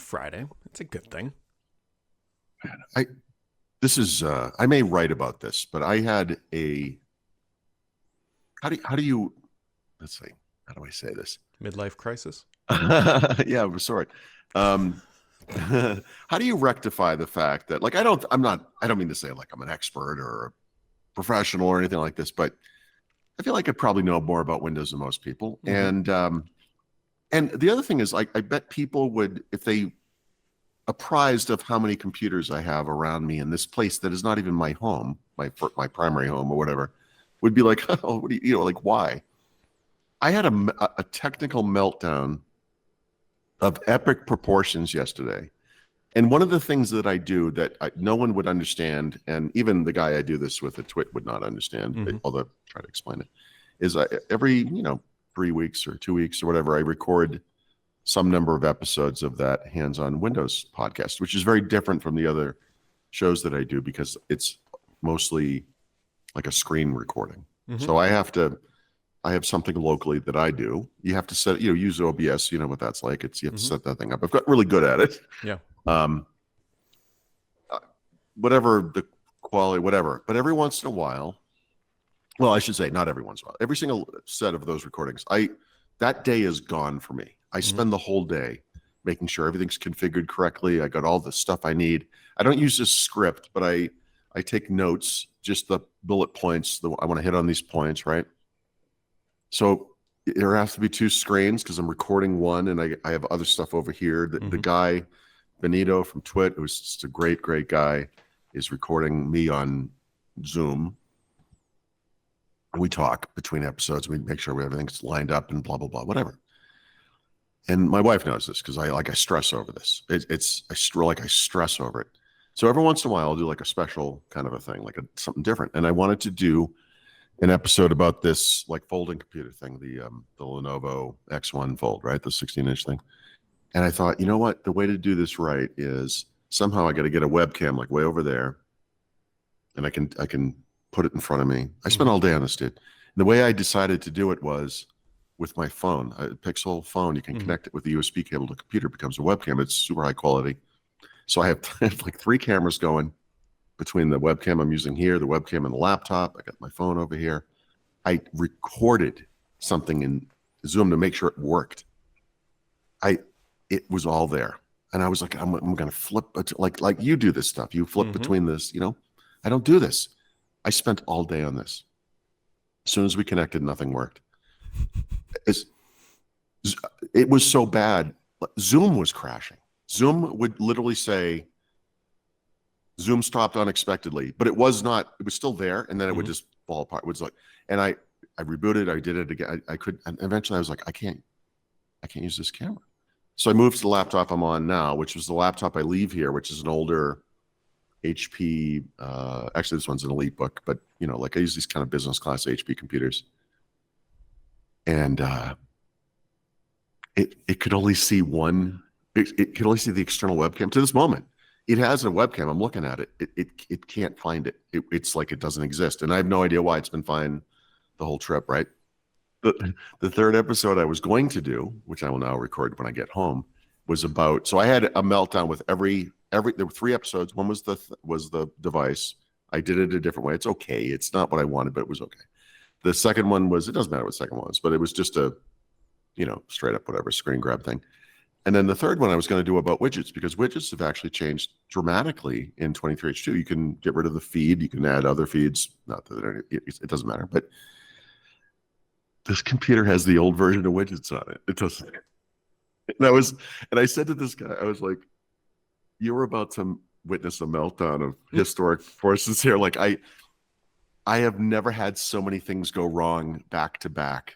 Friday. It's a good thing. I this is I may write about this, but I had a how do you let's see, how do I say this? Midlife crisis. Yeah, I'm sorry. Um, how do you rectify the fact that like I don't mean to say like I'm an expert or a professional or anything like this, but I feel like I probably know more about Windows than most people. And the other thing is like I bet people would if they apprised of how many computers I have around me in this place that is not even my home, my primary home or whatever, would be like, oh, what do you know, like why? I had a technical meltdown of epic proportions yesterday. And one of the things that I do that no one would understand, and even the guy I do this with at Twit would not understand, although I try to explain it, is every 3 weeks or 2 weeks or whatever, I record some number of episodes of that Hands-on Windows podcast, which is very different from the other shows that I do because it's mostly like a screen recording. So I have something locally that I do. You have to set, use OBS. You know what that's like. You have to set that thing up. I've got really good at it. Yeah. Whatever the quality, whatever. But every once in a while, well, I should say not every once in a while. Every single set of those recordings, that day is gone for me. I spend the whole day making sure everything's configured correctly. I got all the stuff I need. I don't use this script, but I take notes, just the bullet points. I want to hit on these points, right? So there has to be two screens because I'm recording one and I have other stuff over here. The guy, Benito from Twit, who's just a great, great guy, is recording me on Zoom. We talk between episodes. We make sure everything's lined up and blah, blah, blah, whatever. And my wife knows this because I stress over this. I stress over it. So every once in a while, I'll do like a special kind of a thing, like something different. And I wanted to do an episode about this like folding computer thing, the Lenovo X1 Fold, right? The 16-inch thing. And I thought, you know what? The way to do this right is somehow I got to get a webcam like way over there, and I can put it in front of me. I spent all day on this, dude. And the way I decided to do it was with my phone, a Pixel phone. You can connect it with the USB cable to the computer. It becomes a webcam. It's super high quality. So I have like 3 cameras going between the webcam I'm using here, the webcam and the laptop. I got my phone over here. I recorded something in Zoom to make sure it worked. It was all there. And I was like, I'm going to flip, like you do this stuff. You flip between this, I don't do this. I spent all day on this. As soon as we connected, nothing worked. It was so bad. Zoom was crashing. Zoom would literally say, Zoom stopped unexpectedly, but it was still there. And then it would just fall apart. It was like, and I rebooted, I did it again. And eventually I was like, I can't use this camera. So I moved to the laptop I'm on now, which was the laptop I leave here, which is an older HP. Actually, this one's an EliteBook, but like I use these kind of business class HP computers. And it could only see it could only see the external webcam to this moment. It has a webcam. I'm looking at it. It can't find it. It's like it doesn't exist. And I have no idea why. It's been fine the whole trip, right? The third episode I was going to do, which I will now record when I get home, was about. So I had a meltdown with every. There were 3 episodes. One was the device. I did it a different way. It's okay. It's not what I wanted, but it was okay. The second one was. It doesn't matter what the second one was, but it was just a, straight up whatever screen grab thing. And then the third one I was going to do about widgets because widgets have actually changed dramatically in 23H2. You can get rid of the feed. You can add other feeds. Not that it doesn't matter, but this computer has the old version of widgets on it. It doesn't. And I said to this guy, I was like, "You're about to witness a meltdown of historic forces here." Like I have never had so many things go wrong back to back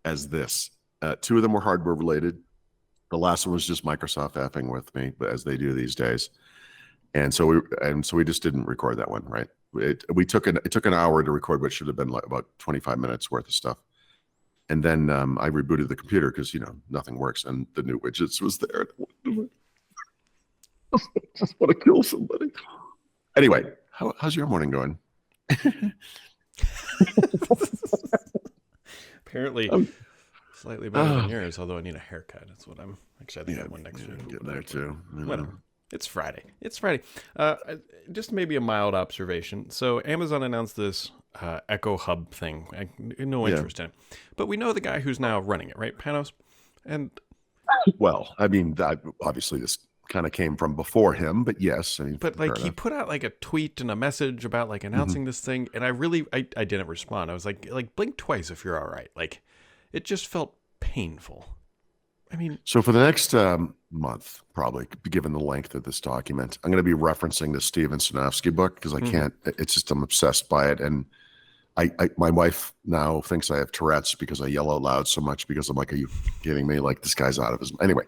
as this. 2 of them were hardware related. The last one was just Microsoft effing with me, but as they do these days. And so we just didn't record that one, right? It took an hour to record what should have been like about 25 minutes worth of stuff. And then I rebooted the computer because nothing works, and the new widgets was there. I just want to kill somebody. Anyway, how's your morning going? Apparently, slightly better than yours. Although I need a haircut. That's what I'm Actually, I think I have one next week. I'm but getting there whatever. too. You know. Whatever. It's Friday. It's Friday. Just maybe a mild observation. So Amazon announced this Echo Hub thing. No Yeah. interest in it. But we know the guy who's now running it, right? Panos. And Well, I mean, obviously this kind of came from before him, but yes. I mean, but fair like he enough. put out like a tweet and a message about like announcing this thing, and I didn't respond. I was like blink twice if you're all right. Like it just felt painful. I mean, So for the next month, probably given the length of this document, I'm going to be referencing the Steven Sinofsky book because I can't. It's just I'm obsessed by it, and my wife now thinks I have Tourette's because I yell out loud so much. Because I'm like, are you kidding me? Like this guy's out of his. Anyway,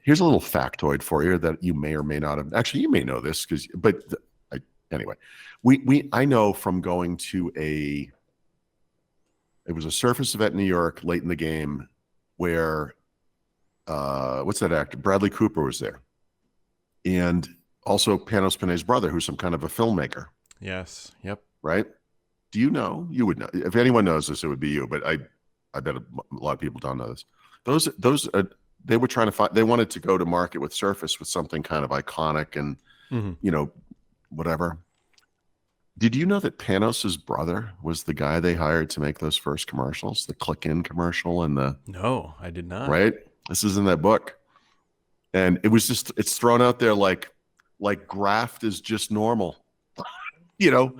here's a little factoid for you that you may or may not have. Actually, you may know this anyway, I know from going to it was a Surface event in New York late in the game where. What's that actor? Bradley Cooper was there. And also Panos Panay's brother, who's some kind of a filmmaker, yes, yep. right? Do you know? You would know. If anyone knows this, it would be you, but I bet a lot of people don't know this. Those they were trying to find, they wanted to go to market with Surface with something kind of iconic and, whatever. Did you know that Panos's brother was the guy they hired to make those first commercials, the click-in commercial and No, I did not. right? This is in that book. And it's thrown out there like graft is just normal. We're Wow.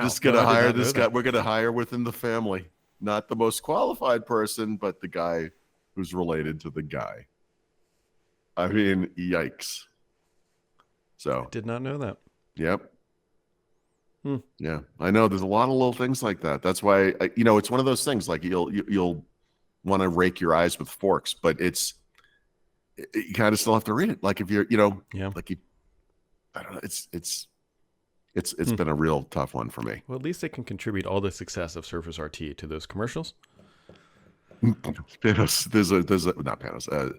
just going to No, I did hire not know this guy. that. We're going to hire within the family, not the most qualified person, but the guy who's related to the guy. I mean, yikes. So, Did not know that. yep. Yeah, I know there's a lot of little things like that. That's why, it's one of those things like you'll want to rake your eyes with forks, but you kind of still have to read it. Like if you're, I don't know. It's been a real tough one for me. Well, at least they can contribute all the success of Surface RT to those commercials. Panos, not Panos.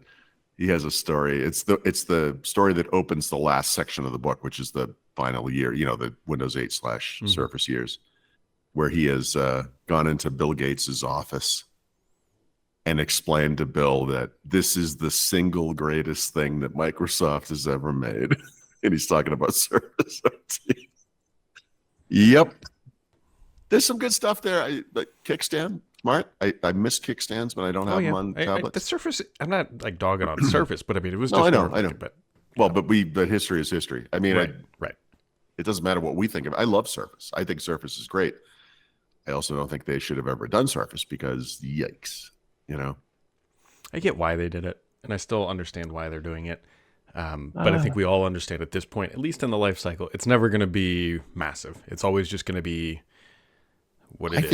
He has a story. It's the story that opens the last section of the book, which is the final year, the Windows 8 / Surface years, where he has gone into Bill Gates's office and explained to Bill that this is the single greatest thing that Microsoft has ever made. And he's talking about Surface RT. Yep. There's some good stuff there. Like kickstand, smart. I miss kickstands, but I don't have them on tablets. The Surface, I'm not like dogging on Surface, but I mean, it was No, just I know. But Well, but history is history. I mean, right. It doesn't matter what we think of. I love Surface. I think Surface is great. I also don't think they should have ever done Surface because yikes, I get why they did it, and I still understand why they're doing it. But I think we all understand at this point, at least in the life cycle, it's never going to be massive. It's always just going to be what it is. I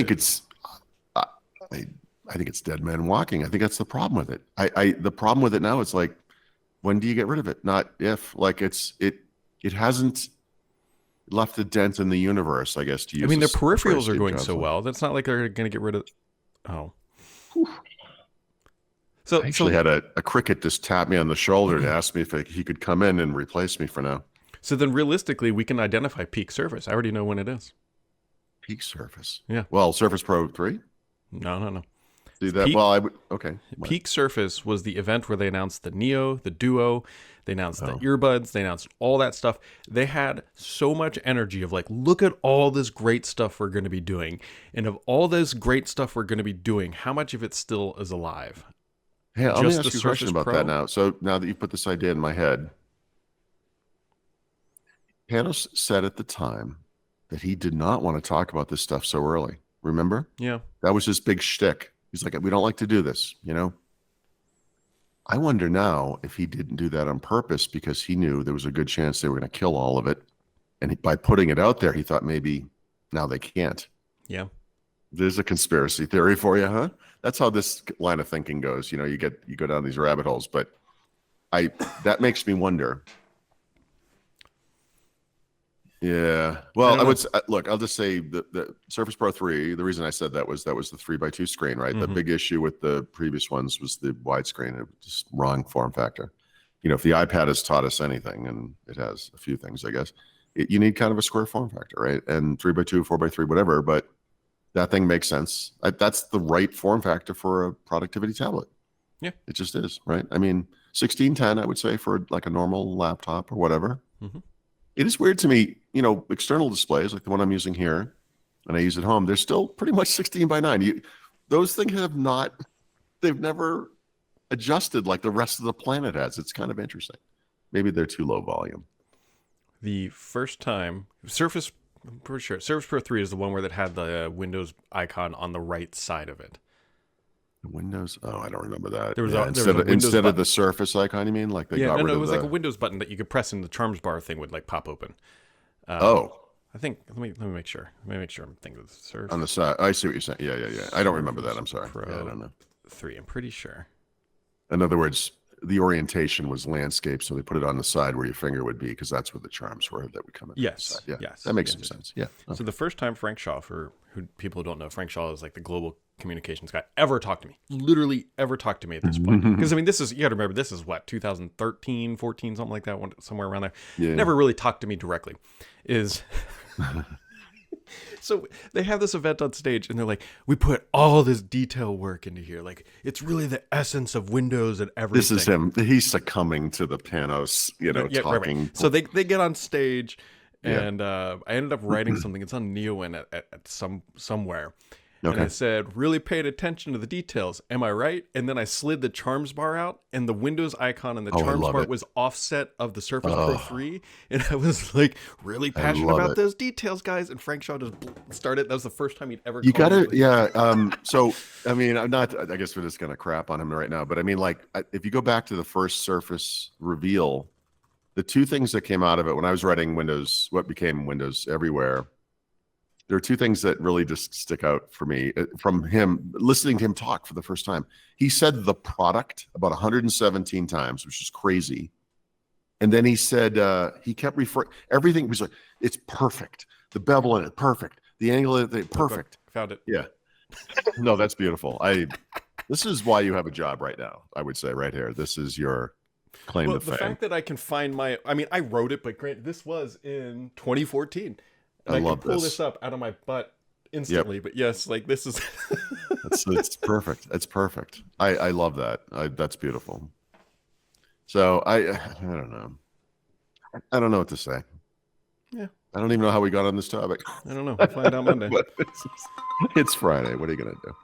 think it's dead man walking. I think that's the problem with it. The problem with it now is like, when do you get rid of it? Not if. Like it hasn't left a dent in the universe, I guess. To use. I mean, their the peripherals phrase are Steve going Jobs so liked. well. That's not like they're going to get rid of. Oh. So I actually had a cricket just tap me on the shoulder and ask me if he could come in and replace me for now. So then realistically, we can identify peak Surface. I already know when it is. Peak Surface. Yeah. Well, Surface Pro 3? No. Do that? Peak- Well, I would. Okay. What? Peak Surface was the event where they announced the Neo, the Duo, they announced the Oh. earbuds, they announced all that stuff. They had so much energy of like, look at all this great stuff we're going to be doing. And of all this great stuff we're going to be doing, how much of it still is alive? Hey, let me Just ask the you a question Surface about Pro? that now. So now that you put this idea in my head, Panos said at the time that he did not want to talk about this stuff so early. Remember? Yeah. That was his big shtick. He's like, we don't like to do this, I wonder now if he didn't do that on purpose because he knew there was a good chance they were going to kill all of it. And by putting it out there, he thought maybe now they can't. Yeah. There's a conspiracy theory for you, huh? That's how this line of thinking goes. You go down these rabbit holes, but that makes me wonder. Yeah. Well, I would look. I'll just say the Surface Pro 3. The reason I said that was the 3x2 screen, right? The big issue with the previous ones was the widescreen. It was just wrong form factor. If the iPad has taught us anything, and it has a few things, I guess, you need kind of a square form factor, right? And 3x2, 4x3, whatever. But that thing makes sense. That's the right form factor for a productivity tablet. Yeah. It just is, right? I mean, 1610, I would say, for like a normal laptop or whatever. Mm-hmm. It is weird to me, external displays like the one I'm using here and I use at home, they're still pretty much 16 by 9. Those things they've never adjusted like the rest of the planet has. It's kind of interesting. Maybe they're too low volume. The first time Surface, I'm pretty sure Surface Pro 3 is the one where that had the Windows icon on the right side of it. Windows. Oh, I don't remember that. There was instead of the Surface icon, you mean? Like they got rid it of was like a Windows button that you could press and the Charms bar thing would like pop open. I think let me make sure. Let me make sure I'm thinking of the Surface on the side. I see what you're saying. Yeah. I don't remember that. I'm sorry. Pro I don't know. 3. I'm pretty sure. In other words, the orientation was landscape, so they put it on the side where your finger would be because that's where the charms were that would come in. Yes. Yeah. Yes. That makes some sense. Yeah. Okay. So the first time Frank Shaw, for who people who don't know, Frank Shaw is like the global communications guy, ever talked to me. Literally ever talked to me at this point. Because I mean, you got to remember, this is what, 2013, 14, something like that, somewhere around there. Yeah. Never really talked to me directly. So they have this event on stage and they're like, we put all this detail work into here. Like, it's really the essence of Windows and everything. This is him. He's succumbing to the Panos, talking. Right. So they get on stage and I ended up writing something. It's on Neowin at somewhere. Okay. And I said, really paid attention to the details. Am I right? And then I slid the Charms bar out, and the Windows icon and the Charms bar was offset of the Surface Pro 3. And I was like, really passionate about those details, guys. And Frank Shaw just started. That was the first time he'd ever. You got to, yeah. So, I mean, I guess we're just going to crap on him right now. But I mean, like, if you go back to the first Surface reveal, the two things that came out of it when I was writing Windows, what became Windows Everywhere, there are two things that really just stick out for me from him, listening to him talk for the first time. He said the product about 117 times, which is crazy. And then he said, he kept referring, everything was like, it's perfect. The bevel in it, perfect. The angle of it, perfect. Found it. Yeah. No, that's beautiful. This is why you have a job right now, I would say right here. This is your claim to fame. The fact that I can find I wrote it, but granted, this was in 2014. I love can pull this up out of my butt instantly. Yep. But yes, like this is it's perfect. It's perfect. I love that. That's beautiful. So I don't know. I don't know what to say. Yeah. I don't even know how we got on this topic. I don't know. We'll find out Monday. It's Friday. What are you gonna do?